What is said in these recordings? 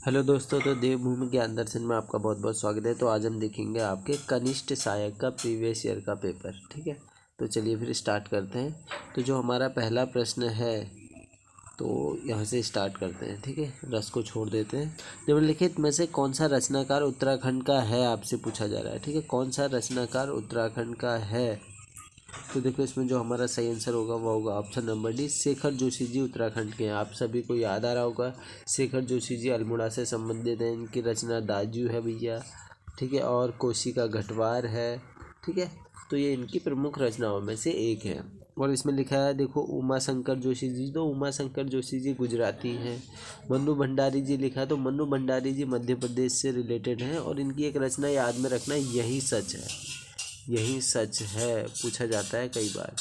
Hello दोस्तों, तो देवभूमि ज्ञान दर्शन में आपका बहुत बहुत स्वागत है। तो आज हम देखेंगे आपके कनिष्ठ सहायक का प्रीवियस ईयर का पेपर। ठीक है, तो चलिए फिर स्टार्ट करते हैं। तो जो हमारा पहला प्रश्न है तो यहाँ से स्टार्ट करते हैं। ठीक है, रस को छोड़ देते हैं। निम्नलिखित में से कौन सा रचनाकार उत्तराखंड का है, आपसे पूछा जा रहा है। ठीक है, कौन सा रचनाकार उत्तराखंड का है। तो देखो इसमें जो हमारा सही आंसर होगा वो होगा option number D, Shekhar Joshi ji Uttarakhand के हैं। आप सभी को याद आ रहा होगा, शेखर जोशी जी अल्मोड़ा से संबंधित हैं। इनकी रचना दाजू है भैया। ठीक है, और कोसी का घटवार है। ठीक है, तो ये इनकी प्रमुख रचनाओं में से एक है। और इसमें लिखा है देखो उमा शंकर जोशी जी, तो उमा शंकर जोशी जी गुजराती हैं। मन्नू भंडारी जी लिखा है, तो मन्नू भंडारी जी मध्य प्रदेश से रिलेटेड हैं। और इनकी एक रचना याद में रखना, यही सच है। यही सच है पूछा जाता है कई बार।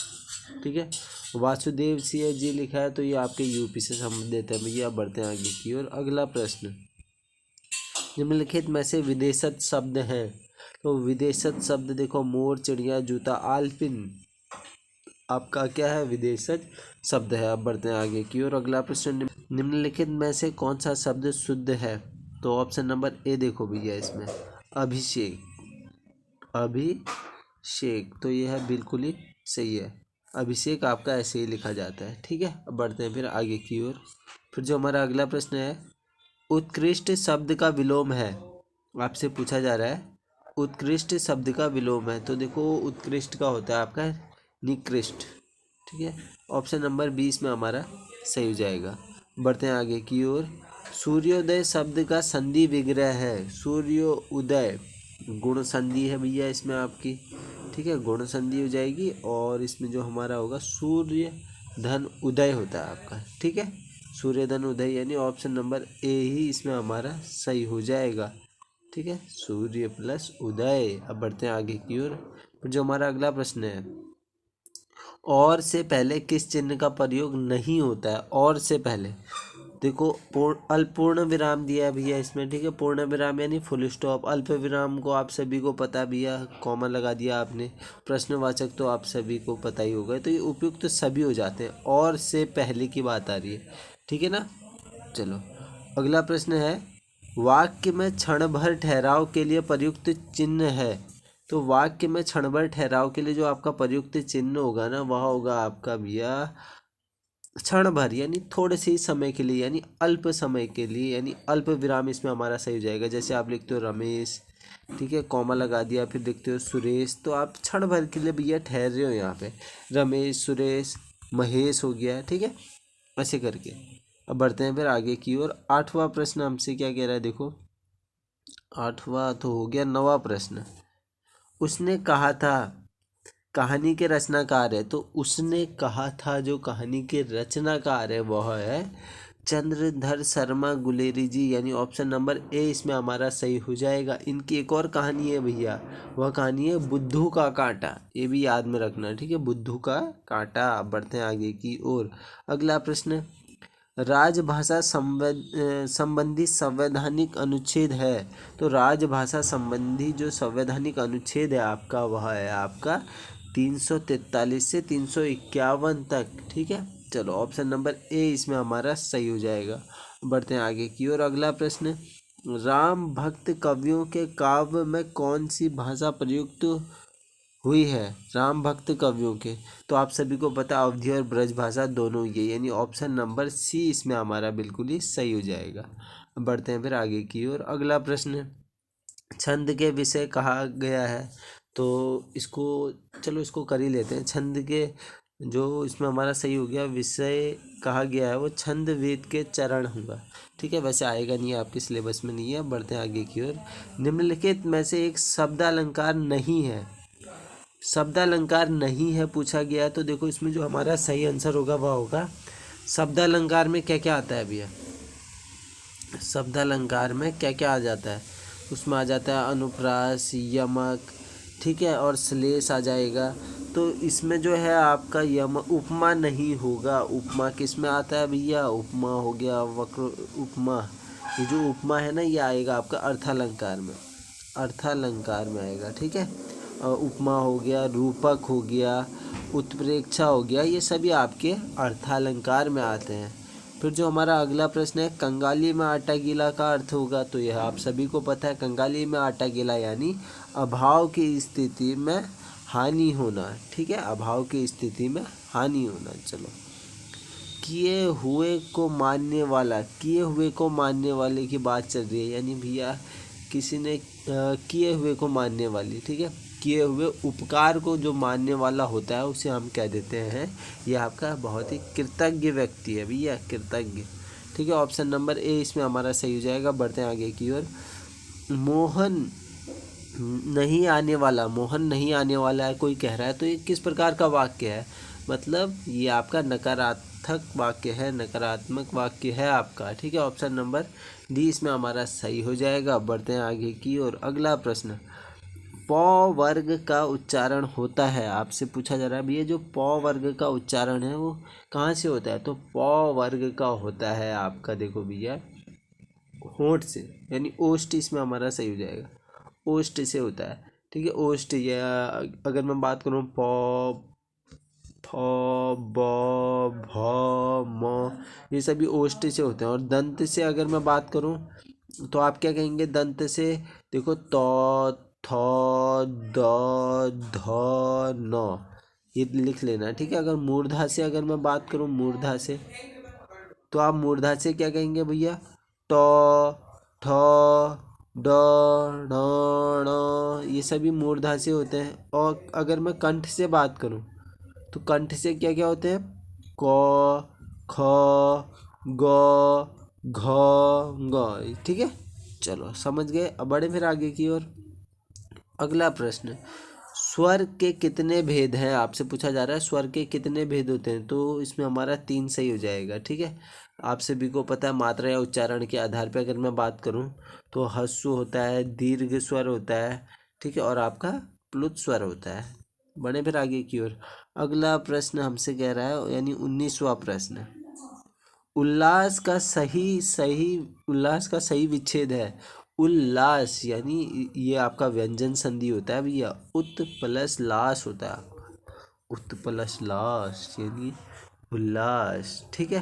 ठीक है, वासुदेव सिंह जी लिखा है, तो ये आपके यूपी से संबंधित है भैया। बढ़ते हैं आगे की ओर। अगला प्रश्न, निम्नलिखित में से विदेशज शब्द हैं। तो विदेशज शब्द देखो मोर, चिड़िया, जूता, आलपिन आपका क्या है, विदेशज शब्द है। अब बढ़ते हैं आगे की ओर। अगला प्रश्न, निम्नलिखित में से कौन सा शब्द शुद्ध है। तो ऑप्शन नंबर ए देखो भैया, इसमें अभिषेक। अभिषेक, तो यह है बिल्कुल ही सही है। अभिषेक आपका ऐसे ही लिखा जाता है। ठीक है, अब बढ़ते हैं फिर आगे की ओर। फिर जो हमारा अगला प्रश्न है, उत्कृष्ट शब्द का विलोम है। आपसे पूछा जा रहा है उत्कृष्ट शब्द का विलोम है। तो देखो उत्कृष्ट का होता है आपका निकृष्ट। ठीक है, ऑप्शन नंबर 20 में हमारा सही हो जाएगा। बढ़ते हैं आगे की ओर। सूर्योदय शब्द का संधि विग्रह है। सूर्योदय गुण संधि है भैया इसमें आपकी। ठीक है, गुण संधि हो जाएगी। और इसमें जो हमारा होगा सूर्य धन उदय होता है आपका। ठीक है, सूर्य धन उदय, यानी ऑप्शन नंबर ए ही इसमें हमारा सही हो जाएगा। ठीक है, सूर्य प्लस उदय। अब बढ़ते हैं आगे की ओर। जो हमारा अगला प्रश्न है, और से पहले किस चिन्ह का प्रयोग नहीं होता है। और से पहले देखो अल्पूर्ण विराम दिया है भैया इसमें। ठीक है, पूर्ण विराम यानी फुल स्टॉप। अल्प विराम को आप सभी को पता भैया, कॉमा लगा दिया आपने। प्रश्नवाचक तो आप सभी को पता ही होगा। तो ये उपयुक्त सभी हो जाते हैं। और से पहले की बात आ रही है। ठीक है ना। चलो अगला प्रश्न है, वाक्य में क्षण भर ठहराव के लिए प्रयुक्त चिन्ह है। तो वाक्य में क्षण भर ठहराव के लिए जो आपका प्रयुक्त चिन्ह होगा ना, वह होगा आपका भैया क्षण भर, यानी थोड़े से ही समय के लिए, यानी अल्प समय के लिए, यानी अल्प विराम इसमें हमारा सही हो जाएगा। जैसे आप लिखते हो रमेश, ठीक है, कॉमा लगा दिया, फिर लिखते हो सुरेश, तो आप क्षण भर के लिए भैया ठहर रहे हो यहाँ पे। रमेश, सुरेश, महेश हो गया। ठीक है, ऐसे करके। अब बढ़ते हैं फिर आगे की ओर। आठवां प्रश्न हमसे क्या कह रहा है, देखो आठवां तो हो गया। नवां प्रश्न, उसने कहा था कहानी के रचनाकार है। तो उसने कहा था, जो कहानी के रचनाकार है वह है चंद्रधर शर्मा गुलेरी जी, यानी ऑप्शन नंबर ए इसमें हमारा सही हो जाएगा। इनकी एक और कहानी है भैया, वह कहानी है बुद्धू का कांटा। ये भी याद में रखना। ठीक है, बुद्धू का कांटा। बढ़ते हैं आगे की ओर। अगला प्रश्न, राजभाषा संबंधी संवैधानिक अनुच्छेद है। तो राजभाषा संबंधी जो संवैधानिक अनुच्छेद है आपका, वह है आपका 343 से 351 तक। ठीक है, चलो ऑप्शन नंबर ए इसमें हमारा सही हो जाएगा। बढ़ते हैं आगे की ओर। अगला प्रश्न, राम भक्त कवियों के काव्य में कौन सी भाषा प्रयुक्त हुई है। राम भक्त कवियों के, तो आप सभी को पता अवधी और ब्रज भाषा दोनों ये, यानी ऑप्शन नंबर सी इसमें हमारा बिल्कुल ही सही हो जाएगा। बढ़ते हैं फिर आगे की ओर। अगला प्रश्न, छंद के विषय कहा गया है। तो इसको चलो इसको कर ही लेते हैं। छंद के जो इसमें हमारा सही हो गया, विषय कहा गया है वो छंद वेद के चरण होगा। ठीक है, वैसे आएगा नहीं, आपके सिलेबस में नहीं है। बढ़ते हैं आगे की ओर। निम्नलिखित में से एक शब्दालंकार नहीं है। शब्दालंकार नहीं है पूछा गया, तो देखो इसमें जो हमारा सही आंसर होगा वह होगा, शब्दालंकार में क्या क्या आता है भैया। शब्दालंकार में क्या क्या आ जाता है, उसमें आ जाता है अनुप्रास, यमक, ठीक है, और श्लेष आ जाएगा। तो इसमें जो है आपका यम उपमा नहीं होगा। उपमा किस में आता है भैया, उपमा हो गया वक्र उपमा। ये जो उपमा है ना, ये आएगा आपका अर्थालंकार में। अर्थालंकार में आएगा। ठीक है, उपमा हो गया, रूपक हो गया, उत्प्रेक्षा हो गया, ये सभी आपके अर्थालंकार में आते हैं। फिर जो हमारा अगला प्रश्न है, कंगाली में आटा गीला का अर्थ होगा, तो यह आप सभी को पता है, कंगाली में आटा गीला यानी अभाव की स्थिति में हानि होना। ठीक है, अभाव की स्थिति में हानि होना। चलो, किए हुए को मानने वाला, किए हुए को मानने वाले की बात चल रही है, यानी भैया किसी ने किए हुए को मानने वाली, ठीक है, किए हुए उपकार को जो मानने वाला होता है उसे हम कह देते हैं, ये आपका बहुत ही कृतज्ञ व्यक्ति है भैया, कृतज्ञ। ठीक है, ऑप्शन नंबर ए इसमें हमारा सही हो जाएगा। बढ़ते हैं आगे की ओर। मोहन नहीं आने वाला, मोहन नहीं आने वाला है कोई कह रहा है, तो ये किस प्रकार का वाक्य है? मतलब ये आपका नकारात्मक वाक्य है, नकारात्मक वाक्य है आपका। ठीक है, ऑप्शन नंबर डी इसमें हमारा सही हो जाएगा। बढ़ते हैं आगे की ओर। अगला प्रश्न, प वर्ग का उच्चारण होता है, आपसे पूछा जा रहा है भैया जो प वर्ग का उच्चारण है वो कहाँ से होता है? तो प वर्ग का होता है आपका, देखो भैया, होंठ से, यानी ओष्ठ इसमें हमारा सही हो जाएगा, ओष्ठ से होता है। ठीक है, ओष्ठ, या अगर मैं बात करूँ प, फ, ब, भ, म, ये सभी ओष्ठ से होते हैं। और दंत से अगर मैं बात करूँ तो आप क्या कहेंगे दंत से? देखो, त, थ, द, ध, न, ये लिख लेना। ठीक है, अगर मूर्धा से अगर मैं बात करूँ, मूर्धा से, तो आप मूर्धा से क्या कहेंगे भैया? ट, ठ, ड, ढ, ण, ये सभी मूर्धा से होते हैं। और अगर मैं कंठ से बात करूं तो कंठ से क्या क्या होते हैं? क, ख, ग, घ, ग। ठीक है, चलो समझ गए। अब बढ़े फिर आगे की ओर। अगला प्रश्न, स्वर के कितने भेद हैं? आपसे पूछा जा रहा है स्वर के कितने भेद होते हैं, तो इसमें हमारा 3 सही हो जाएगा। ठीक है, आप सभी को पता है, मात्रा या उच्चारण के आधार पर अगर मैं बात करूं तो ह्रस्व होता है, दीर्घ स्वर होता है, ठीक है, और आपका प्लुत स्वर होता है। बढ़े फिर आगे की ओर। अगला प्रश्न हमसे कह रहा है, यानी 19वां प्रश्न, उल्लास का सही विच्छेद है। उल्लास यानी ये आपका व्यंजन संधि होता है भैया, उत प्लस लास होता है आपका, उत प्लस लास यानी उल्लास। ठीक है,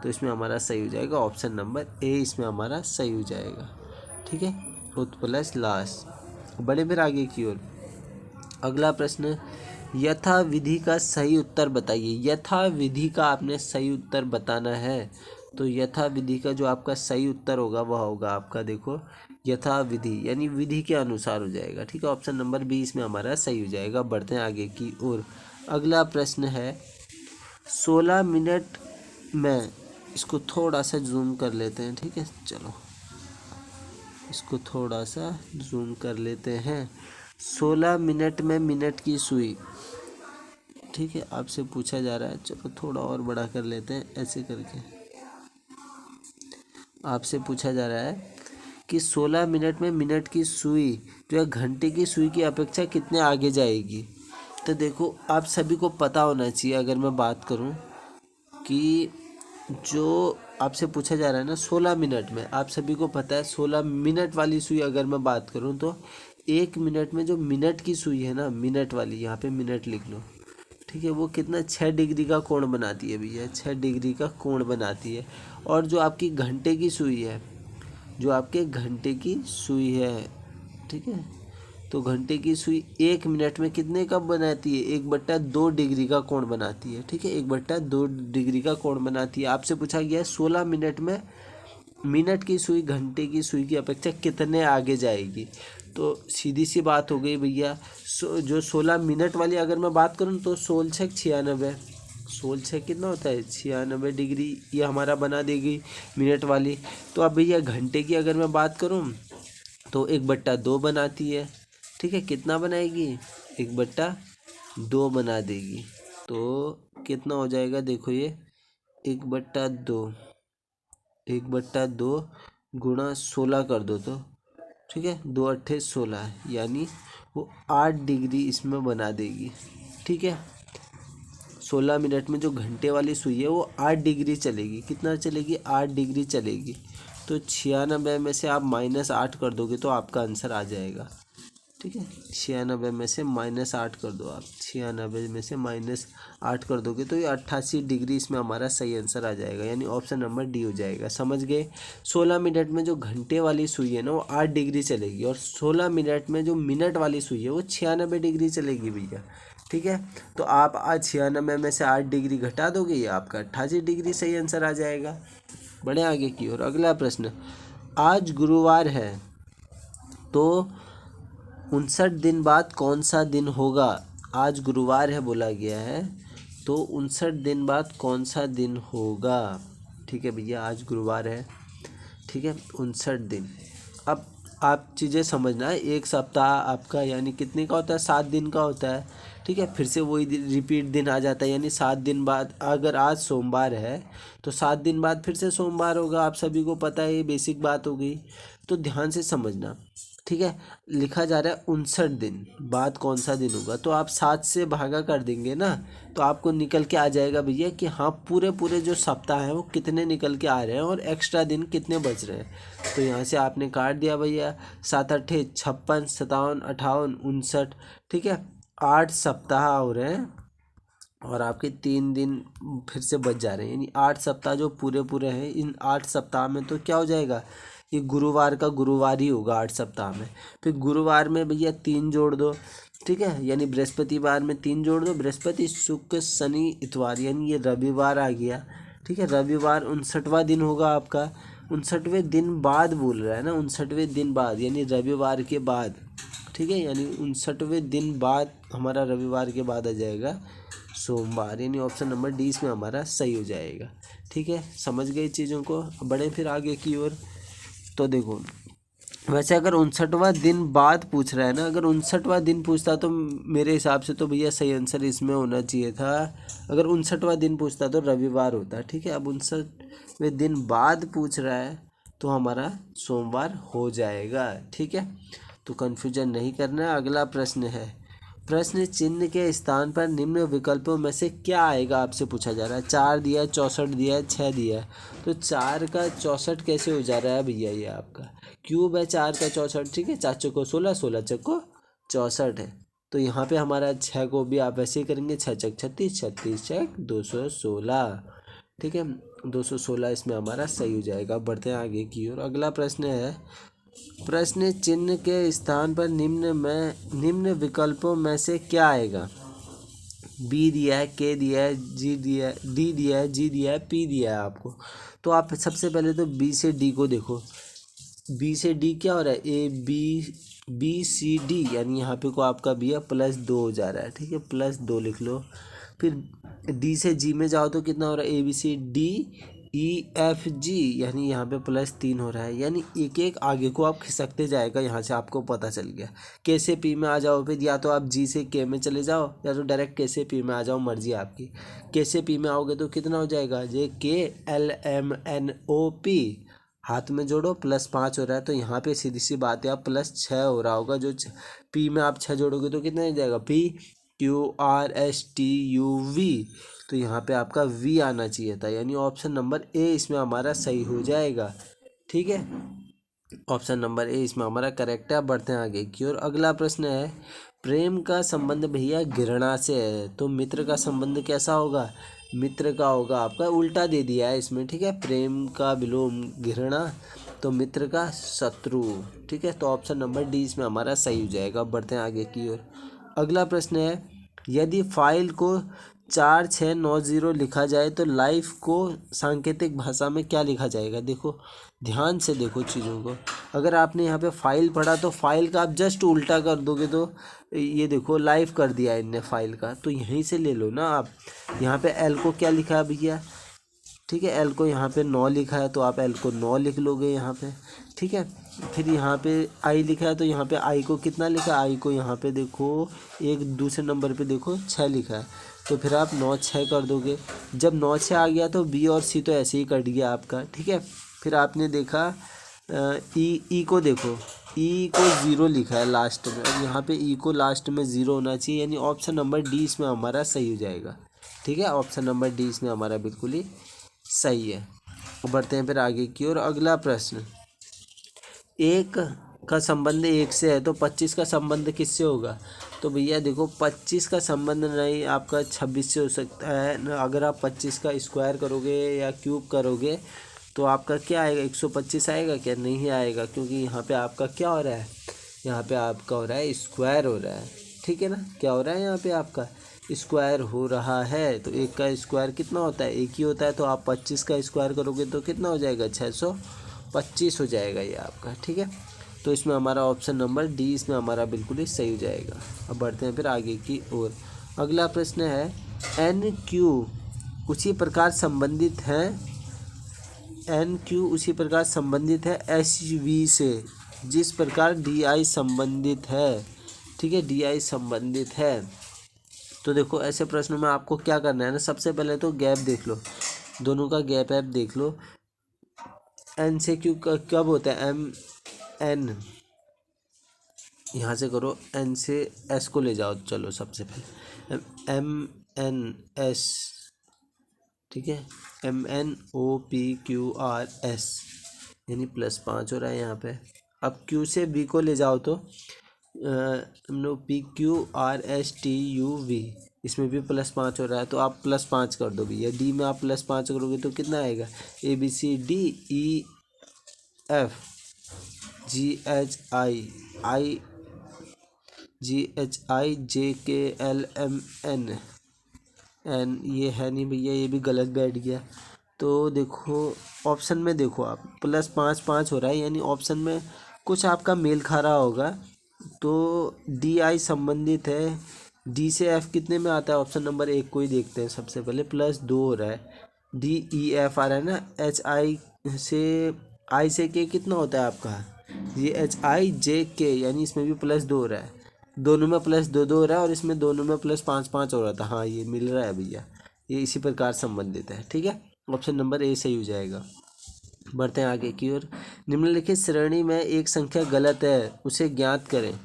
तो इसमें हमारा सही हो जाएगा ऑप्शन नंबर ए, इसमें हमारा सही हो जाएगा। ठीक है, उत प्लस लास। बड़े फिर आगे की ओर। अगला प्रश्न, यथा विधि का सही उत्तर बताइए। यथा विधि का आपने सही उत्तर बताना है, तो यथा विधि का जो आपका सही उत्तर होगा वह होगा आपका, देखो, यथा विधि यानी विधि के अनुसार हो जाएगा। ठीक है, ऑप्शन नंबर बी इसमें हमारा सही हो जाएगा। बढ़ते हैं आगे की ओर। अगला प्रश्न है 16 मिनट में, इसको थोड़ा सा जूम कर लेते हैं। ठीक है, चलो इसको थोड़ा सा जूम कर लेते हैं। 16 मिनट में मिनट की सुई। ठीक है, आपसे पूछा जा रहा है, चलो थोड़ा और बड़ा कर लेते हैं, ऐसे करके आपसे पूछा जा रहा है कि 16 मिनट में मिनट की सुई जो है घंटे की सुई की अपेक्षा कितने आगे जाएगी। तो देखो, आप सभी को पता होना चाहिए, अगर मैं बात करूं कि जो आपसे पूछा जा रहा है ना 16 मिनट में, आप सभी को पता है 16 मिनट वाली सुई अगर मैं बात करूं तो 1 मिनट में जो मिनट की सुई है ना, मिनट वाली, यहाँ पे मिनट लिख लो। ठीक है, वो कितना 6 डिग्री का कोण बनाती है भैया, 6 डिग्री का कोण बनाती है। और जो आपकी घंटे की सुई है, जो आपके घंटे की सुई है, ठीक है, तो घंटे की सुई 1 मिनट में कितने का बनाती है? 1/2 डिग्री का कोण बनाती है। ठीक है, 1/2 डिग्री का कोण बनाती है। आपसे पूछा गया है 16 मिनट में मिनट की सुई घंटे की सुई की अपेक्षा कितने आगे जाएगी। तो सीधी सी बात हो गई भैया, जो 16 मिनट वाली अगर मैं बात करूँ तो 16 6 96, 16 6 कितना होता है? 96 डिग्री, ये हमारा बना देगी मिनट वाली। तो अब भैया घंटे की अगर मैं बात करूँ तो 1/2 बनाती है। ठीक है, कितना बनाएगी? 1/2 बना देगी। तो कितना हो जाएगा? देखो, ये 1/2, 1/2 गुणा 16 कर दो तो, ठीक है, 2 अट्ठे 16, यानी वो 8 डिग्री इसमें बना देगी। ठीक है, 16 मिनट में जो घंटे वाली सुई है वो 8 डिग्री चलेगी। कितना चलेगी? 8 डिग्री चलेगी। तो 96 में से आप -8 कर दोगे तो आपका आंसर आ जाएगा। ठीक है। 96 में से -8 कर दो आप, 96 में से -8 कर दोगे तो ये 88 डिग्री इसमें हमारा सही आंसर आ जाएगा, यानी ऑप्शन नंबर डी हो जाएगा। समझ गए। 16 मिनट में जो घंटे वाली सुई है ना वो 8 डिग्री चलेगी, और 16 मिनट में जो मिनट वाली सुई है वो 96 डिग्री चलेगी भैया। ठीक है, तो आप आज 96 में से 8 डिग्री घटा दोगे, ये आपका 88 डिग्री सही आंसर आ जाएगा। बढ़े आगे की ओर। अगला प्रश्न, आज गुरुवार है तो 59 दिन बाद कौन सा दिन होगा। आज गुरुवार है बोला गया है, तो 59 दिन बाद कौन सा दिन होगा। ठीक है भैया, आज गुरुवार है, ठीक है, 59 दिन। अब आप चीज़ें समझना है, एक सप्ताह आपका यानी कितने का होता है, 7 दिन का होता है। ठीक है, फिर से वही रिपीट दिन आ जाता है, यानी 7 दिन बाद, अगर आज सोमवार है तो 7 दिन बाद फिर से सोमवार होगा। आप सभी को पता है, ये बेसिक बात हो गई, तो ध्यान से समझना। ठीक है, लिखा जा रहा है 59 दिन बाद कौन सा दिन होगा, तो आप 7 से भागा कर देंगे ना, तो आपको निकल के आ जाएगा भैया कि हाँ पूरे पूरे जो सप्ताह है वो कितने निकल के आ रहे हैं और एक्स्ट्रा दिन कितने बच रहे हैं। तो यहाँ से आपने काट दिया भैया, 7 अट्ठे 56, 57, 58, 59। ठीक है, 8 सप्ताह हो रहे हैं और आपके 3 दिन फिर से बच जा रहे हैं, यानी 8 सप्ताह जो पूरे पूरे हैं, इन 8 सप्ताह में तो क्या हो जाएगा, ये गुरुवार का गुरुवार ही होगा 8 सप्ताह में। फिर गुरुवार में भैया 3 जोड़ दो, ठीक है, यानी बृहस्पतिवार में 3 जोड़ दो, बृहस्पति शुक्र शनि इतवार, यानी ये रविवार आ गया। ठीक है, रविवार 59वां दिन होगा आपका। 59वें दिन बाद बोल रहा है ना, 59वें दिन बाद यानी रविवार के बाद। ठीक है, यानी 59वें दिन बाद हमारा रविवार के बाद आ जाएगा सोमवार, यानी ऑप्शन नंबर डी इसमें हमारा सही हो जाएगा। ठीक है, समझ गए चीज़ों को। बढ़े फिर आगे की ओर। तो देखो, वैसे अगर 59वां दिन बाद पूछ रहा है ना, अगर 59वां दिन पूछता तो मेरे हिसाब से तो भैया सही आंसर इसमें होना चाहिए था। अगर 59वां दिन पूछता तो रविवार होता। ठीक है, अब 59वें दिन बाद पूछ रहा है तो हमारा सोमवार हो जाएगा। ठीक है, तो कन्फ्यूजन नहीं करना है। अगला प्रश्न है, प्रश्न चिन्ह के स्थान पर निम्न विकल्पों में से क्या आएगा, आपसे पूछा जा रहा है। 4 दिया है, 64 दिया है, 6 दिया है, तो 4 का 64 कैसे हो जा रहा है भैया, ये आपका क्यूब है 4 का 64। ठीक है, 4 चौको 16, 16 चौको 64 है, तो यहाँ पे हमारा 6 को भी आप ऐसे ही करेंगे, 6 चक 36, 36 चक 216। ठीक है, 216 इसमें हमारा सही हो जाएगा। बढ़ते हैं आगे की ओर। अगला प्रश्न है, प्रश्न चिन्ह के स्थान पर निम्न विकल्पों में से क्या आएगा। बी दिया है, के दिया है, जी दिया है, डी दिया है, जी दिया है, पी दिया है आपको। तो आप सबसे पहले तो बी से डी को देखो। बी से डी क्या हो रहा है, ए बी सी डी, यानी यहाँ पे को आपका बी है +2 हो जा रहा है। ठीक है, +2 लिख लो। फिर डी से जी में जाओ तो कितना हो रहा है, A B C D E F G, यानी यहाँ पे +3 हो रहा है, यानी एक एक आगे को आप खिसकते जाएगा। यहाँ से आपको पता चल गया। के से पी में आ जाओ, फिर या तो आप जी से के में चले जाओ या तो डायरेक्ट के से पी में आ जाओ, मर्जी आपकी। के से पी में आओगे तो कितना हो जाएगा, जे KLMNOP, हाथ में जोड़ो, +5 हो रहा है, तो यहाँ पे सीधी सी बात है, आप +6 हो रहा होगा। जो पी में आप 6 जोड़ोगे तो कितना हो जाएगा, PQRSTUV, तो यहाँ पे आपका वी आना चाहिए था, यानी ऑप्शन नंबर ए इसमें हमारा सही हो जाएगा। ठीक है, ऑप्शन नंबर ए इसमें हमारा करेक्ट है। बढ़ते हैं आगे की ओर। अगला प्रश्न है, प्रेम का संबंध भैया घृणा से है, तो मित्र का संबंध कैसा होगा, मित्र का होगा आपका, उल्टा दे दिया है इसमें। ठीक है, प्रेम का विलोम घृणा, तो मित्र का शत्रु। ठीक है, तो ऑप्शन नंबर डी इसमें हमारा सही हो जाएगा। बढ़ते हैं आगे की ओर। अगला प्रश्न है, यदि फाइल को 4690 लिखा जाए तो लाइफ को सांकेतिक भाषा में क्या लिखा जाएगा। देखो ध्यान से देखो चीज़ों को। अगर आपने यहाँ पे फाइल पढ़ा तो फाइल का आप जस्ट उल्टा कर दोगे तो ये देखो लाइफ कर दिया इनने फाइल का, तो यहीं से ले लो ना आप। यहाँ पे एल को क्या लिखा है भैया, ठीक है, एल को यहाँ पे 9 लिखा है तो आप एल को 9 लिख लोगे यहाँ पे। ठीक है, फिर यहाँ पे आई लिखा है तो यहाँ पे आई को कितना लिखा है, आई को यहाँ पे देखो एक दूसरे नंबर पे देखो 6 लिखा है, तो फिर आप 9 6 कर दोगे। जब 9 6 आ गया तो बी और सी तो ऐसे ही कट गया आपका। ठीक है, फिर आपने देखा ई को देखो, ई को 0 लिखा है लास्ट में, और यहाँ पे ई को लास्ट में 0 होना चाहिए, यानी ऑप्शन नंबर डी इसमें हमारा सही हो जाएगा। ठीक है, ऑप्शन नंबर डी इसमें हमारा बिल्कुल ही सही है। बढ़ते हैं फिर आगे की ओर। अगला प्रश्न, एक का संबंध 1 से है तो 25 का संबंध किससे होगा? तो भैया देखो 25 का संबंध नहीं आपका 26 से हो सकता है। अगर आप 25 का स्क्वायर करोगे या क्यूब करोगे तो आपका क्या आएगा? 125 आएगा क्या? नहीं आएगा, क्योंकि यहाँ पे आपका क्या हो रहा है? यहाँ पे आपका हो रहा है स्क्वायर हो रहा है, ठीक है ना? क्या हो रहा है यहाँ पे? आपका स्क्वायर हो रहा है। तो 1 का स्क्वायर कितना होता है? 1 ही होता है। तो आप 25 का स्क्वायर करोगे तो कितना हो जाएगा? 625 हो जाएगा ये आपका, ठीक है। तो इसमें हमारा ऑप्शन नंबर डी इसमें हमारा बिल्कुल ही सही हो जाएगा। अब बढ़ते हैं फिर आगे की ओर। अगला प्रश्न है एन क्यू उसी प्रकार संबंधित है उसी प्रकार संबंधित है एस वी से जिस प्रकार डी आई संबंधित है, ठीक है। डी आई संबंधित है। तो देखो ऐसे प्रश्नों में आपको क्या करना है ना, सबसे पहले तो गैप देख लो, दोनों का गैप ऐप देख लो। एन से क्यू कब होता है? एम एन यहाँ से करो, एन से एस को ले जाओ। चलो सबसे पहले एम एन एस, ठीक है। MNOPQRS यानी +5 हो रहा है यहाँ पे। अब Q से B को ले जाओ तो PQRSTUV इसमें भी +5 हो रहा है। तो आप +5 कर दो भैया। D में आप +5 करोगे तो कितना आएगा? ABCDEFGHIJKLMN ये है नहीं भैया, ये भी गलत बैठ गया। तो देखो ऑप्शन में देखो आप +5 हो रहा है, यानी ऑप्शन में कुछ आपका मेल खा रहा होगा। तो डी आई संबंधित है। डी से एफ कितने में आता है? ऑप्शन नंबर 1 को ही देखते हैं सबसे पहले। +2 हो रहा है। DEF आ रहा है ना। आई से के कितना होता है आपका? ये HIJK यानी इसमें भी +2 हो रहा है। दोनों में +2 हो रहा है और इसमें दोनों में +5 हो रहा था। हाँ ये मिल रहा है भैया, ये इसी प्रकार संबंधित है, ठीक है। ऑप्शन नंबर ए सही हो जाएगा। बढ़ते हैं आगे की ओर। निम्नलिखित श्रेणी में एक संख्या गलत है, उसे ज्ञात करें।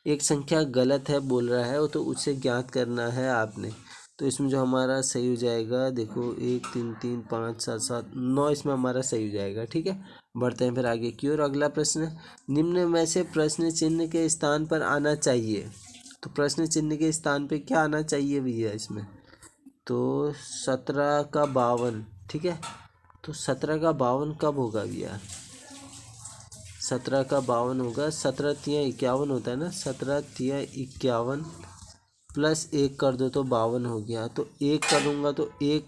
एक संख्या गलत है बोल रहा है तो उसे ज्ञात करना है आपने। तो इसमें जो हमारा सही हो जाएगा, देखो 1 3 3 5 7 7 9 इसमें हमारा सही हो जाएगा, ठीक है। बढ़ते हैं फिर आगे की ओर। अगला प्रश्न, निम्न में से प्रश्न चिन्ह के स्थान पर आना चाहिए। तो प्रश्न चिन्ह के स्थान पे क्या आना चाहिए भैया इसमें? तो 17 का 52, ठीक है। तो 17 का 52 कब होगा भैया? 17 का 52 होगा, 17 तिया 51 होता है ना। 17 तिया 51 +1 कर दो तो 52 हो गया। तो 1 करूँगा तो 1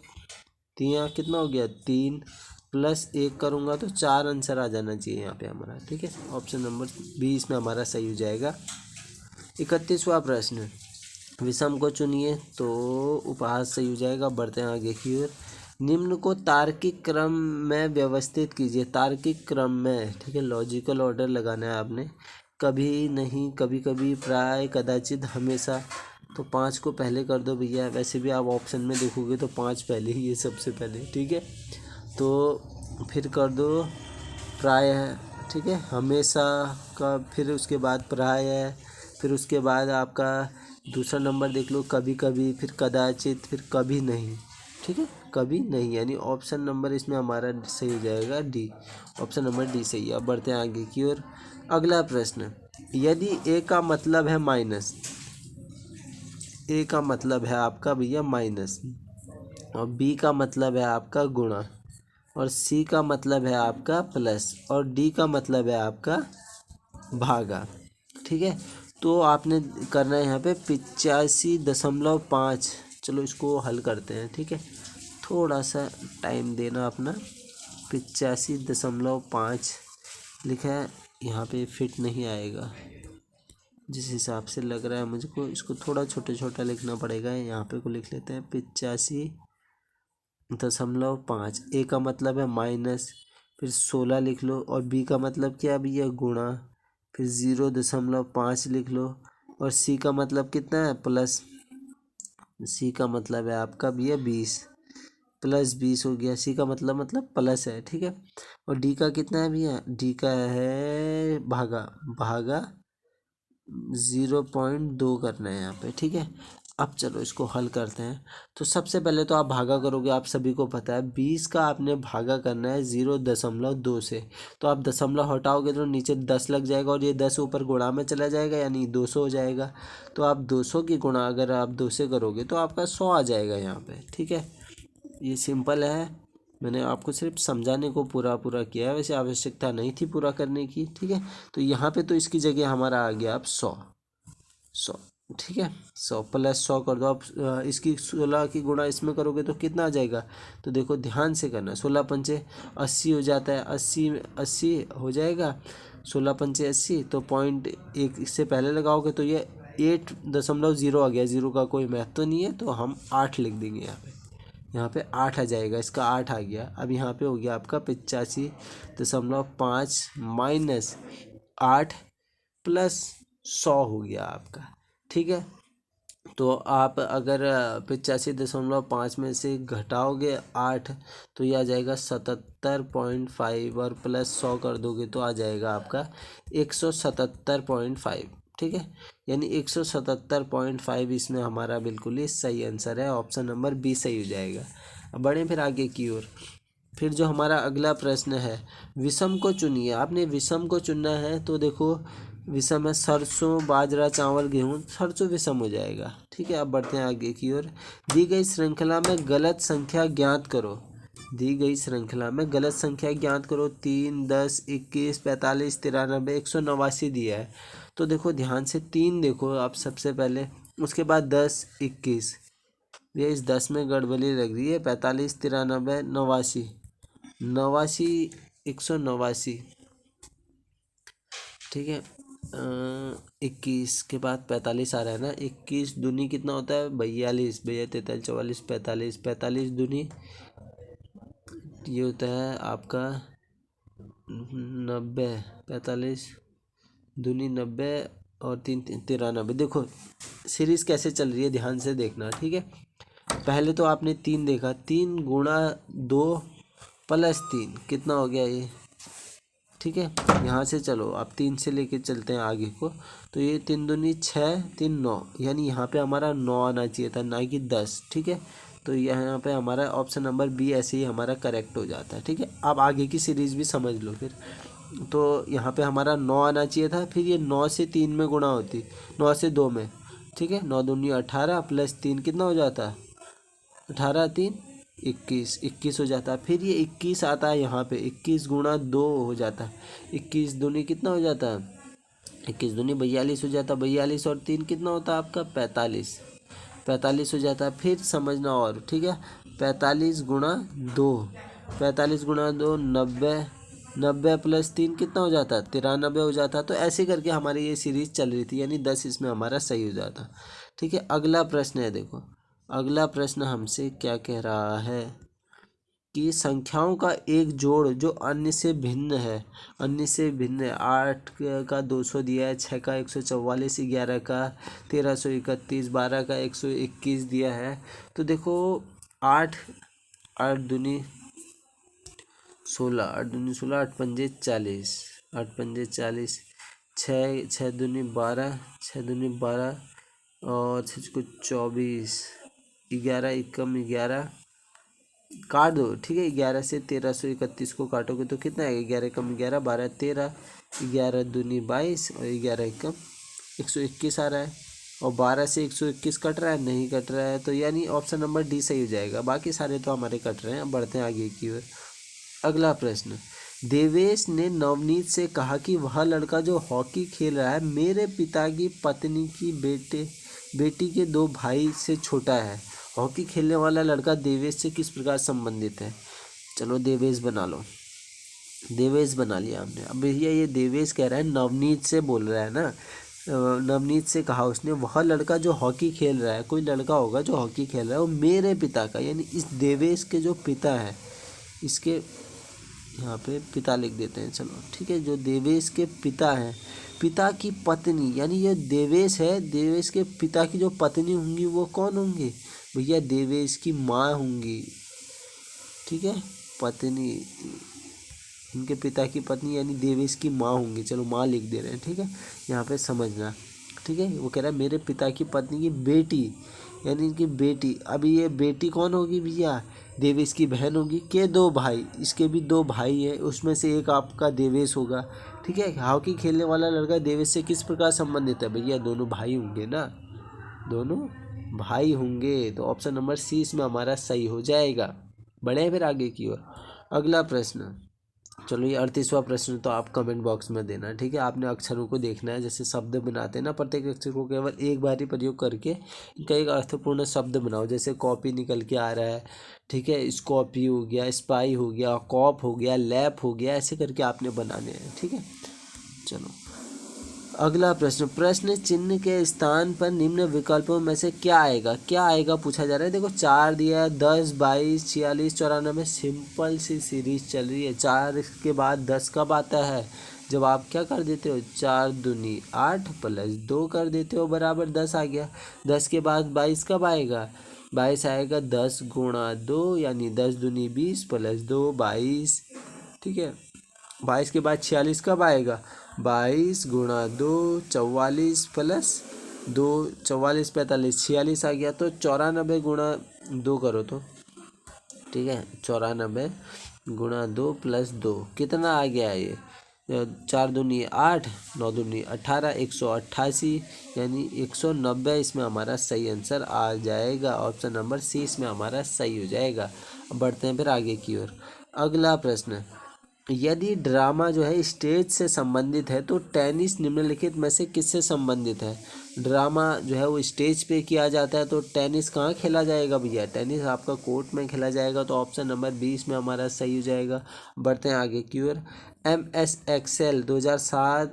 तिया कितना हो गया? 3 +1 करूँगा तो 4 आंसर आ जाना चाहिए यहाँ पे हमारा, ठीक है। ऑप्शन नंबर 20 में हमारा सही हो जाएगा। 31वां प्रश्न, विषम को चुनिए। तो उपहास सही हो जाएगा। बढ़ते हैं आगे की ओर। निम्न को तार्किक क्रम में व्यवस्थित कीजिए। तार्किक क्रम में, ठीक है। लॉजिकल ऑर्डर लगाना है आपने। कभी नहीं, कभी कभी, प्राय, कदाचित, हमेशा। तो 5 को पहले कर दो भैया। वैसे भी आप ऑप्शन में देखोगे तो 5 पहले ही, ये सबसे पहले, ठीक है। तो फिर कर दो प्राय है, ठीक है। हमेशा का, फिर उसके बाद प्राय है, फिर उसके बाद आपका दूसरा नंबर देख लो कभी कभी, फिर कदाचित, फिर कभी नहीं, ठीक है। कभी नहीं यानी ऑप्शन नंबर इसमें हमारा सही हो जाएगा डी। ऑप्शन नंबर डी सही है। अब बढ़ते हैं आगे की ओर। अगला प्रश्न, यदि ए का मतलब है माइनस, ए का मतलब है आपका भैया माइनस, और बी का मतलब है आपका गुणा, और सी का मतलब है आपका प्लस, और डी का मतलब है आपका भागा, ठीक है। तो आपने करना है यहाँ पे 85.5। चलो इसको हल करते हैं, ठीक है। थोड़ा सा टाइम देना अपना। 85.5 लिखा है यहाँ पे, फिट नहीं आएगा जिस हिसाब से लग रहा है मुझको। इसको थोड़ा छोटा छोटा लिखना पड़ेगा। यहाँ पे को लिख लेते हैं 85.5। ए का मतलब है माइनस, फिर 16 लिख लो, और बी का मतलब क्या है भैया? गुणा, फिर 0.5 लिख लो, और सी का मतलब कितना है? प्लस। सी का मतलब है आपका भैया 20, +20 हो गया। सी का मतलब प्लस है, ठीक है। और डी का कितना है भैया? डी का है भागा 0.2 करना है यहाँ पे, ठीक है। अब चलो इसको हल करते हैं। तो सबसे पहले तो आप भागा करोगे, आप सभी को पता है 20 का आपने भागा करना है 0.2 से। तो आप दशमलव हटाओगे तो नीचे 10 लग जाएगा और ये 10 ऊपर गुणा में चला जाएगा यानी 200 हो जाएगा। तो आप 200 की गुणा अगर आप 2 से करोगे तो आपका 100 आ जाएगा यहाँ पे। ठीक है, ये सिंपल है, मैंने आपको सिर्फ समझाने को पूरा किया है, वैसे आवश्यकता नहीं थी पूरा करने की। ठीक है, तो यहाँ पे तो इसकी जगह हमारा आ गया अब 100। ठीक है, 100 प्लस 100 कर दो आप। इसकी 16 की गुणा इसमें करोगे तो कितना आ जाएगा, तो देखो ध्यान से करना। 16 पंचे 80 हो जाता है, 80 हो जाएगा। 16 पंचे 80, तो पॉइंट एक इससे पहले लगाओगे तो ये 8.0 आ गया। जीरो का कोई महत्व नहीं है तो हम 8 लिख देंगे यहाँ पे। यहाँ पे 8 आ जाएगा, इसका 8 आ गया। अब यहाँ पे हो गया आपका 85.5 माइनस 8 प्लस 100 हो गया आपका। ठीक है, तो आप अगर 85.5 में से घटाओगे 8 तो ये आ जाएगा 77.5 और प्लस 100 कर दोगे तो आ जाएगा आपका 177.5। ठीक है, यानी 177.5 इसमें हमारा बिल्कुल ही सही आंसर है, ऑप्शन नंबर बी सही हो जाएगा। अब बढ़ें फिर आगे की ओर। फिर जो हमारा अगला प्रश्न है, विषम को चुनिए। आपने विषम को चुनना है तो देखो विषम है सरसों, बाजरा, चावल, गेहूँ। सरसों विषम हो जाएगा। ठीक है, अब बढ़ते हैं आगे की ओर। दी गई श्रृंखला में गलत संख्या ज्ञात करो। दी गई श्रृंखला में गलत संख्या ज्ञात करो। 3, 10, 21, 45, 93, 189 दिया है। तो देखो ध्यान से 3 देखो आप सबसे पहले, उसके बाद 10, 21, ये इस 10 में गड़बड़ी लग रही है। 45, 93, 89, 189। ठीक है, 21 के बाद 45 आ रहा है ना। 21 दूनी कितना होता है, 42, 43, 44, 45, 45 दूनी ये होता है आपका 90। 45 दूनी 90 और 3 93। देखो सीरीज कैसे चल रही है, ध्यान से देखना। ठीक है, पहले तो आपने 3 देखा, 3 गुणा 2 प्लस 3 कितना हो गया ये। ठीक है, यहाँ से चलो आप 3 से लेके चलते हैं आगे को। तो ये 3 दूनी 6, 3 9, यानी यहाँ पे हमारा 9 आना चाहिए था, ना कि 10। ठीक है, तो यहाँ पे हमारा ऑप्शन नंबर बी ऐसे ही हमारा करेक्ट हो जाता है। ठीक है, अब आगे की सीरीज भी समझ लो फिर। तो यहाँ पे हमारा 9 आना चाहिए था, फिर ये 9 से 3 में गुणा होती, 9 से 2 में। ठीक है, 9 दूनी 18 प्लस 3 कितना हो जाता है, 18, 3, 21, 21 हो जाता है। फिर ये 21 आता है यहाँ पे, 21 गुणा 2 हो जाता है। 21 दूनी कितना हो जाता है, 21 दूनी 42 हो जाता है। 42 और 3 कितना होता है आपका 45, 45 हो जाता है। फिर समझना और, ठीक है, 45 गुणा 2, 45 गुणा 2 90, 90 प्लस 3 कितना हो जाता है 93 हो जाता है। तो ऐसे करके हमारी ये सीरीज चल रही थी, यानी 10 इसमें हमारा सही हो जाता। ठीक है, अगला प्रश्न है, देखो अगला प्रश्न हमसे क्या कह रहा है कि संख्याओं का एक जोड़ जो अन्य से भिन्न है, अन्य से भिन्न है। 8 का 200 दिया है, 6 का 144, 11 का 1331, 12 का 121 दिया है। तो देखो 8 8 दूनी 16, 8 दूनी 16, 8 पंजे 40, 8 पंजे 40, 6 दूनी 12, 6 दूनी 12 और 6 को 24, 11 एकम 11 काट दो। ठीक है, 11 से 1331 को काटोगे तो कितना आएगा, 11 एकम 11, 12 13, 11 दूनी 22 और 11 एकम 121 आ रहा है। और 12 से 121 कट रहा है, नहीं कट रहा है, तो यानी ऑप्शन नंबर डी सही हो जाएगा। बाकी सारे तो हमारे कट रहे हैं। अब बढ़ते हैं आगे की ओर। अगला प्रश्न, देवेश ने नवनीत से कहा कि वह लड़का जो हॉकी खेल रहा है मेरे पिता की पत्नी की बेटी के 2 भाई से छोटा है। हॉकी खेलने वाला लड़का देवेश से किस प्रकार संबंधित है। चलो देवेश बना लो, देवेश बना लिया हमने। अब भैया ये देवेश कह रहा है नवनीत से बोल रहा है ना, नवनीत से कहा उसने वह लड़का जो हॉकी खेल रहा है, कोई लड़का होगा जो हॉकी खेल रहा है वो मेरे पिता का, यानी इस देवेश के जो पिता है, इसके यहाँ पे पिता लिख देते हैं। चलो ठीक है, जो देवेश के पिता हैं, पिता की पत्नी, यानी ये देवेश है, देवेश के पिता की जो पत्नी होंगी वो कौन होंगी भैया, देवेश की माँ होंगी। ठीक है, पत्नी, इनके पिता की पत्नी यानी देवेश की माँ होंगी। चलो माँ लिख दे रहे हैं। ठीक है, यहाँ पे समझना। ठीक है, वो कह रहा है मेरे पिता की पत्नी की बेटी, यानी इनकी बेटी। अभी ये बेटी कौन होगी भैया? देवेश की बहन होगी। के 2 भाई, इसके भी 2 भाई हैं, उसमें से एक आपका देवेश होगा। ठीक है, हॉकी खेलने वाला लड़का देवेश से किस प्रकार संबंधित है? भैया दोनों भाई होंगे ना, दोनों भाई होंगे। तो ऑप्शन नंबर सी इसमें हमारा सही हो जाएगा। बढ़े फिर आगे की ओर। अगला प्रश्न, चलो ये 38वां प्रश्न तो आप कमेंट बॉक्स में देना। ठीक है, आपने अक्षरों को देखना है, जैसे शब्द बनाते हैं ना, प्रत्येक अक्षर को केवल एक बार ही प्रयोग करके इनका एक अर्थपूर्ण शब्द बनाओ। जैसे कॉपी निकल के आ रहा है, ठीक है, स्कॉपी हो गया, स्पाई हो गया, कॉप हो गया, लैप हो गया, ऐसे करके आपने बनाने हैं। ठीक है, चलो अगला प्रश्न, प्रश्न चिन्ह के स्थान पर निम्न विकल्पों में से क्या आएगा? क्या आएगा पूछा जा रहा है। देखो 4 दिया है, 10, 22, 46, 94। सिंपल सी सीरीज चल रही है। 4 के बाद 10 कब आता है? जब आप क्या कर देते हो, 4 दूनी 8 प्लस 2 कर देते हो बराबर 10 आ गया। 10 के बाद 22 कब आएगा? 22 आएगा 10 गुणा 2 यानी 10 दूनी 20 प्लस 2 22। ठीक है, 22 के बाद 46 कब आएगा? 22 गुणा 2 44 प्लस 2 44 45 46 आ गया। तो 94 गुणा 2 करो तो, ठीक है, 94 गुणा 2 प्लस 2 कितना आ गया ये? 4 दूनी 8, 9 दूनी 18, 188 यानी 190 इसमें हमारा सही आंसर आ जाएगा। ऑप्शन नंबर सी इसमें हमारा सही हो जाएगा। अब बढ़ते हैं फिर आगे की ओर। अगला प्रश्न, यदि ड्रामा जो है स्टेज से संबंधित है तो टेनिस निम्नलिखित में से किससे संबंधित है? ड्रामा जो है वो स्टेज पे किया जाता है, तो टेनिस कहाँ खेला जाएगा भैया? टेनिस आपका कोर्ट में खेला जाएगा। तो ऑप्शन नंबर 20 में हमारा सही हो जाएगा। बढ़ते हैं आगे की ओर। MS एक्सेल 2007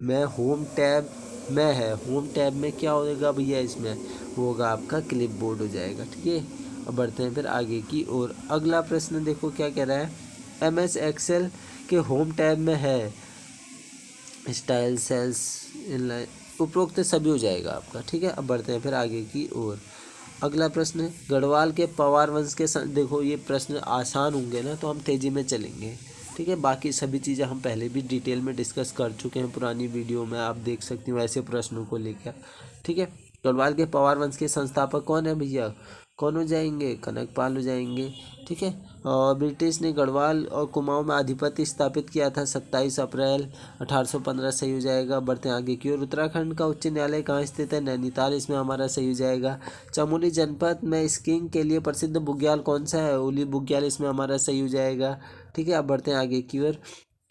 में होम टैब में है। होम टैब में क्या होगा भैया? इसमें वो होगा आपका क्लिप बोर्ड हो जाएगा। ठीक है, अब बढ़ते हैं फिर आगे की ओर। अगला प्रश्न देखो क्या कह रहा है। MS एक्सेल के होम टैब में है स्टाइल, सेल्स, इनलाइन, उपरोक्त सभी हो जाएगा आपका। ठीक है, अब बढ़ते हैं फिर आगे की ओर। अगला प्रश्न है, गढ़वाल के पवार वंश के देखो ये प्रश्न आसान होंगे ना, तो हम तेज़ी में चलेंगे। ठीक है, बाकी सभी चीज़ें हम पहले भी डिटेल में डिस्कस कर चुके हैं पुरानी वीडियो में, आप देख सकती हो ऐसे प्रश्नों को लेकर। ठीक है, गढ़वाल के पवार वंश के संस्थापक कौन है भैया? कौन हो जाएंगे? कनकपाल हो जाएंगे। ठीक है, और ब्रिटिश ने गढ़वाल और कुमाऊं में आधिपत्य स्थापित किया था 27 अप्रैल 1815 सही हो जाएगा। बढ़ते हैं आगे की ओर। उत्तराखंड का उच्च न्यायालय कहाँ स्थित है? नैनीताल इसमें हमारा सही हो जाएगा। चमोली जनपद में स्कीइंग के लिए प्रसिद्ध बुग्याल कौन सा है? ओली बुग्याल इसमें हमारा सही हो जाएगा। ठीक है, अब बढ़ते हैं आगे की ओर।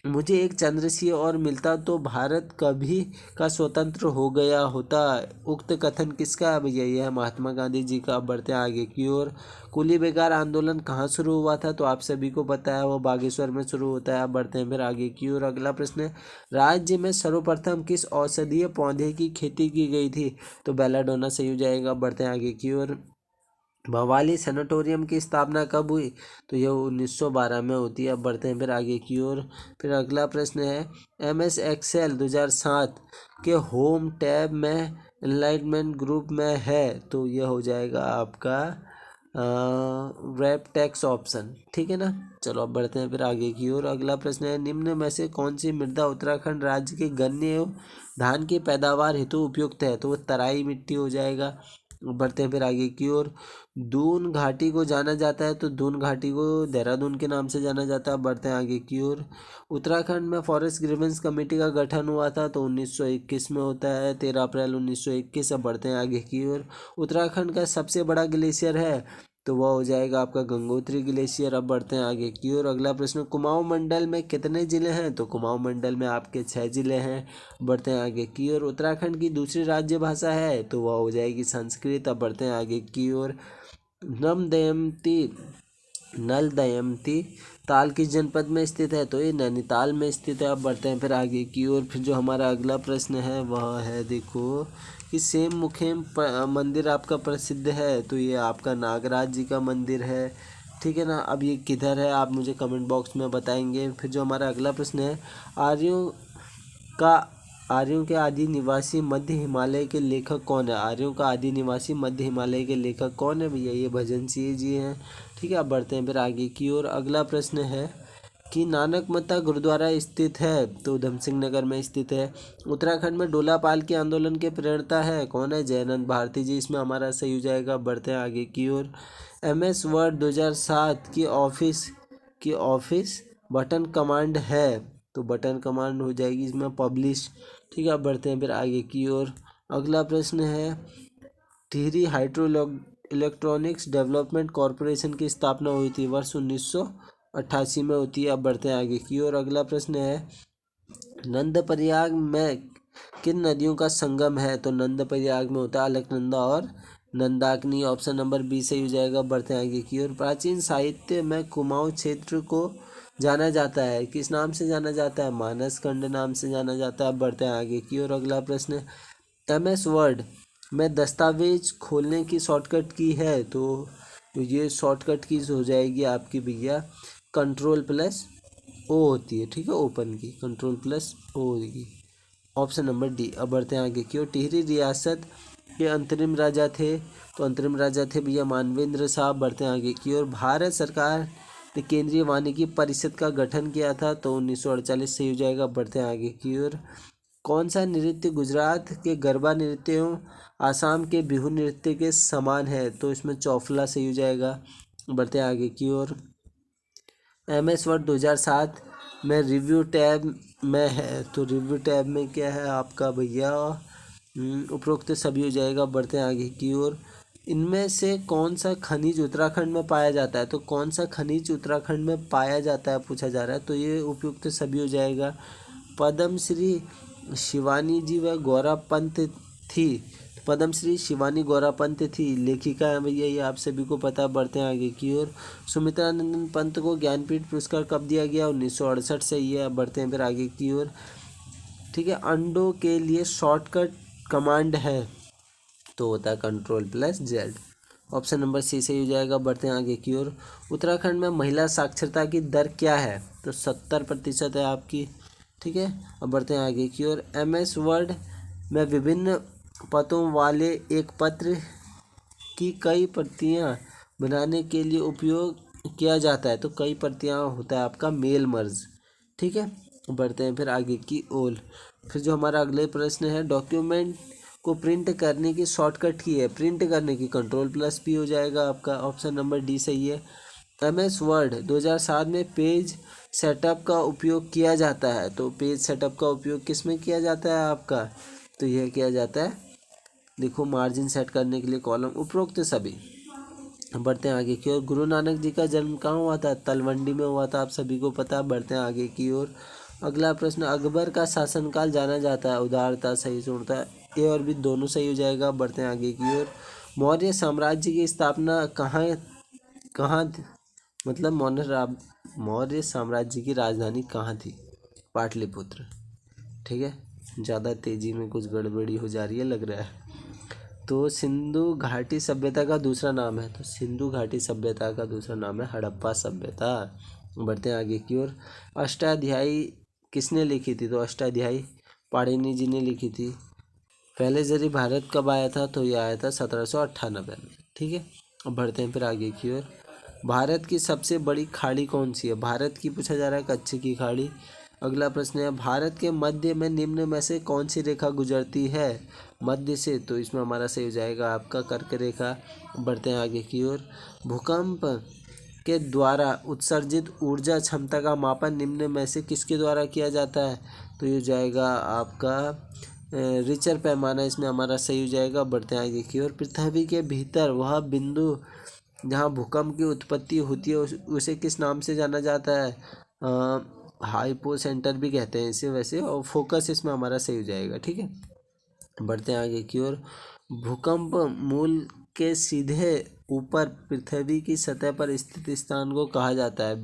मुझे एक चंद्रसीय और मिलता तो भारत कभी का स्वतंत्र हो गया होता। उक्त कथन किसका है भैया? यह है महात्मा गांधी जी का। अब बढ़ते हैं आगे की ओर। कुली बेगार आंदोलन कहाँ शुरू हुआ था? तो आप सभी को पता है वो बागेश्वर में शुरू होता है। अब बढ़ते हैं फिर आगे की ओर। अगला प्रश्न है, राज्य में सर्वप्रथम किस औषधीय पौधे की खेती की गई थी? तो बेलाडोना सही हो जाएगा। बढ़ते हैं आगे की ओर। भवाली सैनिटोरियम की स्थापना कब हुई? तो यह 1912 में होती है। अब बढ़ते हैं फिर आगे की ओर। फिर अगला प्रश्न है, MS एक्सेल 2007 के होम टैब में एनलाइटमेंट ग्रुप में है, तो यह हो जाएगा आपका वेबटेक्स ऑप्शन। ठीक है ना, चलो अब बढ़ते हैं फिर आगे की ओर। अगला प्रश्न है, निम्न में से कौन सी मृदा उत्तराखंड राज्य के गन्ने एवं धान की पैदावार हेतु उपयुक्त है? तो वो तराई मिट्टी हो जाएगा। बढ़ते हैं फिर आगे की ओर। दून घाटी को जाना जाता है, तो दून घाटी को देहरादून के नाम से जाना जाता है। बढ़ते हैं आगे की ओर। उत्तराखंड में फॉरेस्ट ग्रीवेंस कमेटी का गठन हुआ था, तो 1921 में होता है, 13 अप्रैल 1921। अब बढ़ते हैं आगे की ओर। उत्तराखंड का सबसे बड़ा ग्लेशियर है, तो वह हो जाएगा आपका गंगोत्री ग्लेशियर। अब बढ़ते हैं आगे की ओर। अगला प्रश्न, कुमाऊं मंडल में कितने जिले हैं? तो कुमाऊं मंडल में आपके 6 जिले हैं। बढ़ते हैं आगे की ओर। उत्तराखंड की दूसरी राज्य भाषा है, तो वह हो जाएगी संस्कृत। अब बढ़ते हैं आगे की ओर। नल दमयंती ताल किस जनपद में स्थित है? तो ये नैनीताल में स्थित है। अब बढ़ते हैं फिर आगे की ओर। फिर जो हमारा अगला प्रश्न है वह है, देखो कि सेम मुखेम मंदिर आपका प्रसिद्ध है, तो ये आपका नागराज जी का मंदिर है। ठीक है ना, अब ये किधर है आप मुझे कमेंट बॉक्स में बताएंगे। फिर जो हमारा अगला प्रश्न है, आर्यों के आदि निवासी मध्य हिमालय के लेखक कौन है? आर्यों का आदि निवासी मध्य हिमालय के लेखक कौन है भैया? ये भजन सिंह जी हैं। ठीक है, अब बढ़ते हैं फिर आगे की ओर। अगला प्रश्न है कि नानक मत्ता गुरुद्वारा स्थित है? तो उधम सिंह नगर में स्थित है। उत्तराखंड में डोला पाल के आंदोलन के प्रेरणता है कौन है? जयनंद भारती जी। इसमें हमारा सही हो जाएगा। बढ़ते हैं आगे की ओर। MS वर्ड 2007 की ऑफिस बटन कमांड है, तो बटन कमांड हो जाएगी इसमें पब्लिश। ठीक है, अब बढ़ते हैं फिर आगे की ओर। अगला प्रश्न है, Tehri hydro electronics development corporation की स्थापना हुई थी? वर्ष 1988 में होती है। अब बढ़ते हैं आगे की ओर। अगला प्रश्न है, नंदप्रयाग में किन नदियों का संगम है? तो नंदप्रयाग में होता है अलकनंदा और नंदाकिनी। ऑप्शन नंबर बी सही हो जाएगा। बढ़ते हैं आगे की ओर। प्राचीन साहित्य में कुमाऊं क्षेत्र को जाना जाता है, किस नाम से जाना जाता है? मानसखंड नाम से जाना जाता है। अब बढ़ते हैं आगे की ओर। अगला प्रश्न, MS वर्ड में दस्तावेज खोलने की शॉर्टकट की है? तो ये शॉर्टकट कीज हो जाएगी आपकी भैया Ctrl+O होती है। ठीक है, ओपन की Ctrl+O होगी। Option number D. अब बढ़ते हैं आगे की ओर। टिहरी रियासत के अंतरिम राजा थे? तो अंतरिम राजा थे भैया मानवेंद्र साहब। बढ़ते हैं आगे की ओर। भारत सरकार ने केंद्रीय वानिकी परिषद का गठन किया था? तो 1948 सही हो जाएगा। बढ़ते हैं आगे की ओर। कौन सा नृत्य गुजरात के गरबा नृत्य एवं आसाम के बिहू नृत्य के समान है? तो इसमें चौफला सही हो जाएगा। बढ़ते हैं आगे की ओर। MS वर्ड 2007 में रिव्यू टैब में है, तो रिव्यू टैब में क्या है आपका भैया? उपरोक्त सभी हो जाएगा। बढ़ते हैं आगे की ओर। इनमें से कौन सा खनिज उत्तराखंड में पाया जाता है? तो कौन सा खनिज उत्तराखंड में पाया जाता है पूछा जा रहा है, तो ये उपयुक्त सभी हो जाएगा। पद्मश्री शिवानी जी व गौरा पंत थी? पद्मश्री शिवानी गौरा पंत थी, लेखिका है भैया, ये आप सभी को पता। बढ़ते हैं आगे की ओर। सुमित्रानंदन पंत को ज्ञानपीठ पुरस्कार कब दिया गया? 1968 से। ये बढ़ते हैं फिर आगे की ओर। ठीक है, अंडों के लिए शॉर्टकट कमांड है? तो होता है Ctrl+Z। ऑप्शन नंबर सी सही हो जाएगा। बढ़ते हैं आगे की ओर। उत्तराखंड में महिला साक्षरता की दर क्या है? तो 70% है आपकी। ठीक है, अब बढ़ते हैं आगे की ओर। MS वर्ड में विभिन्न पतों वाले एक पत्र की कई प्रतियां बनाने के लिए उपयोग किया जाता है? तो कई प्रतियां होता है आपका मेल मर्ज। ठीक है, बढ़ते हैं फिर आगे की ओर। फिर जो हमारा अगले प्रश्न है, डॉक्यूमेंट को प्रिंट करने की शॉर्टकट की है? प्रिंट करने की Ctrl+P हो जाएगा आपका। ऑप्शन नंबर डी सही है। MS वर्ड 2007 में पेज सेटअप का उपयोग किया जाता है? तो पेज सेटअप का उपयोग किस में किया जाता है आपका? तो यह किया जाता है, देखो, मार्जिन सेट करने के लिए कॉलम। उपरोक्त सभी। बढ़ते हैं आगे की ओर। गुरु नानक जी का जन्म कहाँ हुआ था? तलवंडी में हुआ था, आप सभी को पता। बढ़ते हैं आगे की ओर। अगला प्रश्न, अकबर का शासनकाल जाना जाता है? उदारता सही सुनता है, ए और बी दोनों सही हो जाएगा। बढ़ते हैं आगे की ओर। मौर्य साम्राज्य की स्थापना कहाँ मतलब मौर्य साम्राज्य की राजधानी कहाँ थी? पाटलिपुत्र। ठीक है, ज़्यादा तेज़ी में कुछ गड़बड़ी हो जा रही है लग रहा है। तो सिंधु घाटी सभ्यता का दूसरा नाम है? तो सिंधु घाटी सभ्यता का दूसरा नाम है हड़प्पा सभ्यता। बढ़ते हैं आगे की ओर। अष्टाध्यायी किसने लिखी थी? तो अष्टाध्यायी पाणिनि जी ने लिखी थी। पहले जरी भारत कब आया था? तो यह आया था 1798 में। ठीक है, अब बढ़ते हैं फिर आगे की ओर। भारत की सबसे बड़ी खाड़ी कौन सी है? भारत की पूछा जा रहा है, कच्छ की खाड़ी। अगला प्रश्न है, भारत के मध्य में निम्न में से कौन सी रेखा गुजरती है? मध्य से, तो इसमें हमारा सही हो जाएगा आपका कर्क रेखा। बढ़ते हैं आगे की ओर। भूकंप के द्वारा उत्सर्जित ऊर्जा क्षमता का मापन निम्न में से किसके द्वारा किया जाता है? तो ये हो जाएगा आपका रिचर पैमाना, इसमें हमारा सही हो जाएगा। बढ़ते हैं आगे की ओर। पृथ्वी के भीतर वह बिंदु जहाँ भूकंप की उत्पत्ति होती है उसे किस नाम से जाना जाता है? हाइपो सेंटर भी कहते हैं इसे वैसे, और फोकस इसमें हमारा सही हो जाएगा। ठीक है, बढ़ते हैं आगे की ओर। भूकंप मूल के सीधे ऊपर पृथ्वी की सतह पर स्थित स्थान को कहा जाता है?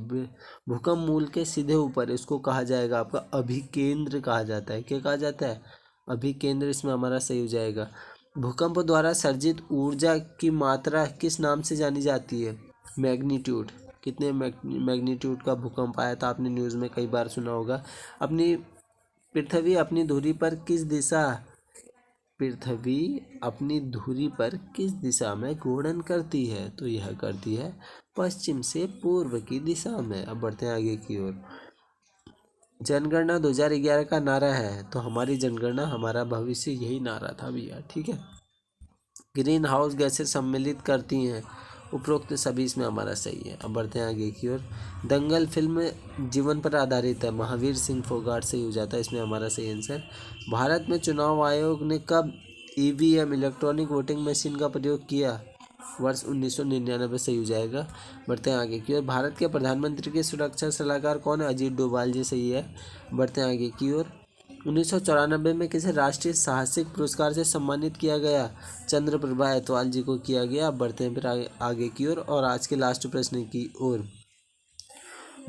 भूकंप मूल के सीधे ऊपर, इसको कहा जाएगा आपका अभिकेंद्र कहा जाता है। क्या कहा जाता है? अभिकेंद्र, इसमें हमारा सही हो जाएगा। भूकंप द्वारा सर्जित ऊर्जा की मात्रा किस नाम से जानी जाती है? मैग्नीट्यूड। कितने मैग्नीट्यूड का भूकंप आया था, आपने न्यूज़ में कई बार सुना होगा। पृथ्वी अपनी धुरी पर किस दिशा में घूर्णन करती है? तो यह करती है पश्चिम से पूर्व की दिशा में। अब बढ़ते हैं आगे की ओर। जनगणना 2011 का नारा है, तो हमारी जनगणना हमारा भविष्य, यही नारा था भैया। ठीक है। ग्रीन हाउस गैसें सम्मिलित करती हैं, उपरोक्त सभी इसमें हमारा सही है। अब बढ़ते हैं आगे की ओर। दंगल फिल्म जीवन पर आधारित है, महावीर सिंह फोगाट सही हो जाता है, इसमें हमारा सही आंसर। भारत में चुनाव आयोग ने कब ईवीएम इलेक्ट्रॉनिक वोटिंग मशीन का प्रयोग किया? वर्ष 1999 सही हो जाएगा। बढ़ते हैं आगे की ओर। भारत के प्रधानमंत्री के सुरक्षा सलाहकार कौन है? अजीत डोभाल जी सही है। बढ़ते हैं आगे की ओर। 1994 में किसे राष्ट्रीय साहसिक पुरस्कार से सम्मानित किया गया? चंद्रप्रभा ऐतवाल जी को किया गया। अब बढ़ते हैं फिर आगे की ओर और आज के लास्ट प्रश्न की ओर।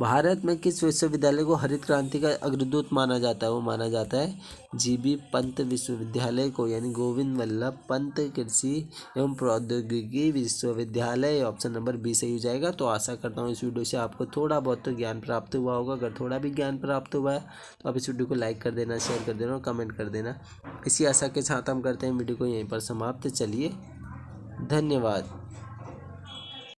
भारत में किस विश्वविद्यालय को हरित क्रांति का अग्रदूत माना जाता है? वो माना जाता है जीबी पंत विश्वविद्यालय को, यानी गोविंद वल्लभ पंत कृषि एवं प्रौद्योगिकी विश्वविद्यालय। ऑप्शन नंबर बी सही हो जाएगा। तो आशा करता हूँ इस वीडियो से आपको थोड़ा बहुत तो ज्ञान प्राप्त हुआ होगा। अगर थोड़ा भी ज्ञान प्राप्त हुआ है तो आप इस वीडियो को लाइक कर देना, शेयर कर देना और कमेंट कर देना। इसी आशा के साथ हम करते हैं वीडियो को यहीं पर समाप्त। चलिए, धन्यवाद।